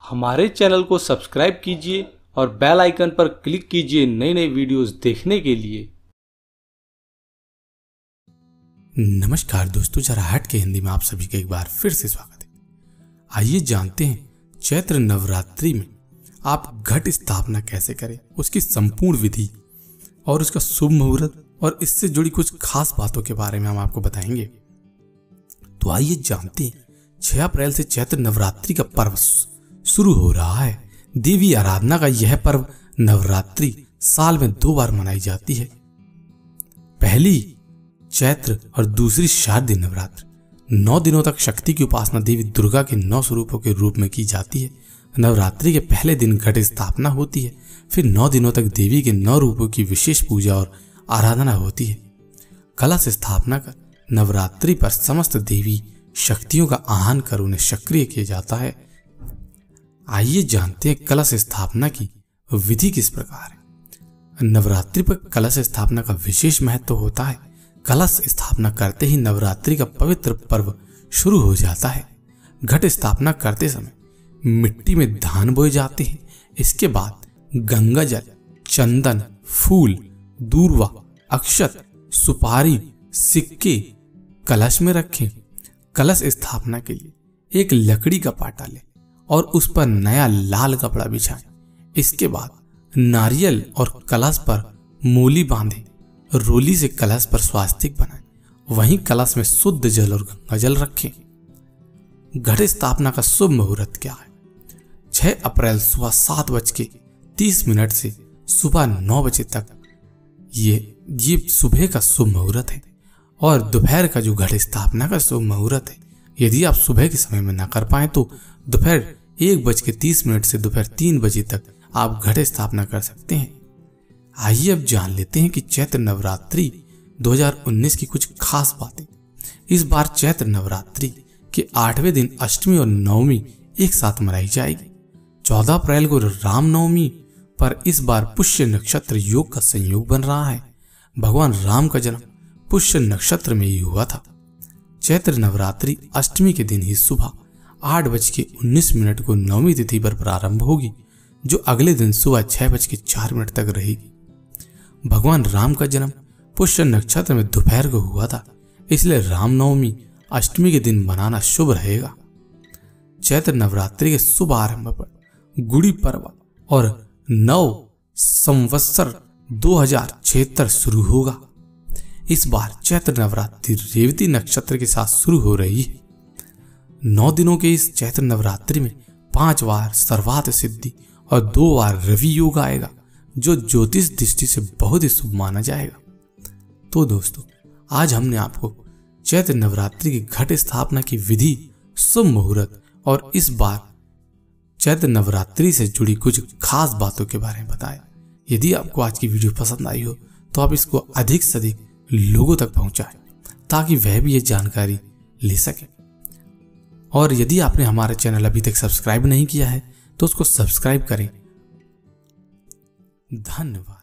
हमारे चैनल को सब्सक्राइब कीजिए और बेल आइकन पर क्लिक कीजिए नई नई वीडियोस देखने के लिए। नमस्कार दोस्तों, जरा हट के हिंदी में आप सभी का एक बार फिर से स्वागत है। आइए जानते हैं चैत्र नवरात्रि में आप घट स्थापना कैसे करें, उसकी संपूर्ण विधि और उसका शुभ मुहूर्त और इससे जुड़ी कुछ खास बातों के बारे में हम आपको बताएंगे। तो आइए जानते हैं 6 अप्रैल से चैत्र नवरात्रि का पर्व शुरू हो रहा है। देवी आराधना का यह पर्व नवरात्रि साल में 2 बार मनाई जाती है। पहली चैत्र और दूसरी शारदीय नवरात्र। 9 दिनों तक शक्ति की उपासना देवी दुर्गा के 9 स्वरूपों के रूप में की जाती है। नवरात्रि के पहले दिन घट स्थापना होती है, फिर 9 दिनों तक देवी के 9 रूपों की विशेष पूजा और आराधना होती है। कलश स्थापना कर नवरात्रि पर समस्त देवी शक्तियों का आह्वान कर उन्हें सक्रिय किया जाता है। आइए जानते हैं कलश स्थापना की विधि किस प्रकार है। नवरात्रि पर कलश स्थापना का विशेष महत्व होता है। कलश स्थापना करते ही नवरात्रि का पवित्र पर्व शुरू हो जाता है। घट स्थापना करते समय मिट्टी में धान बोए जाते हैं। इसके बाद गंगा जल, चंदन, फूल, दूर्वा, अक्षत, सुपारी, सिक्के कलश में रखें। कलश स्थापना के लिए एक लकड़ी का पाटा लें और उस पर नया लाल कपड़ा बिछाएं। इसके बाद नारियल और कलश पर मूली बांधें। रोली से कलश पर स्वास्तिक बनाएं। वहीं कलश में शुद्ध जल और गंगा जल रखें। घट स्थापना का शुभ मुहूर्त क्या है? 6 अप्रैल सुबह 7:30 से सुबह 9 बजे तक ये सुबह का शुभ मुहूर्त है। और दोपहर का जो घट स्थापना का शुभ मुहूर्त है, यदि आप सुबह के समय में ना कर पाए तो दोपहर 1:30 से दोपहर 3 बजे तक आप घट स्थापना कर सकते हैं। आइए अब जान लेते हैं कि चैत्र नवरात्रि 2019 की कुछ खास बातें। इस बार चैत्र नवरात्रि के 8वें दिन अष्टमी और नवमी एक साथ मनाई जाएगी। 14 अप्रैल को रामनवमी पर इस बार पुष्य नक्षत्र योग का संयोग बन रहा है। भगवान राम का जन्म पुष्य नक्षत्र में ही हुआ था। चैत्र नवरात्रि अष्टमी के दिन ही सुबह 8:19 को नवमी तिथि पर प्रारंभ होगी, जो अगले दिन सुबह 6:04 तक रहेगी। भगवान राम का जन्म पुष्य नक्षत्र में दोपहर को हुआ था, इसलिए रामनवमी अष्टमी के दिन मनाना शुभ रहेगा। चैत्र नवरात्रि के शुभ आरंभ पर गुड़ी पर्व और नव संवत्सर 2076 शुरू होगा। इस बार चैत्र नवरात्रि रेवती नक्षत्र के साथ शुरू हो रही है। 9 दिनों के इस चैत्र नवरात्रि में 5 बार सर्वार्थ सिद्धि और 2 बार रवि योग आएगा, जो ज्योतिष दृष्टि से बहुत ही शुभ माना जाएगा। तो दोस्तों, आज हमने आपको चैत्र नवरात्रि की घट स्थापना की विधि, शुभ मुहूर्त और इस बार चैत्र नवरात्रि से जुड़ी कुछ खास बातों के बारे में बताया। यदि आपको आज की वीडियो पसंद आई हो तो आप इसको अधिक से अधिक लोगों तक पहुंचाएं, ताकि वह भी ये जानकारी ले सके। और यदि आपने हमारा चैनल अभी तक सब्सक्राइब नहीं किया है तो उसको सब्सक्राइब करें। धन्यवाद।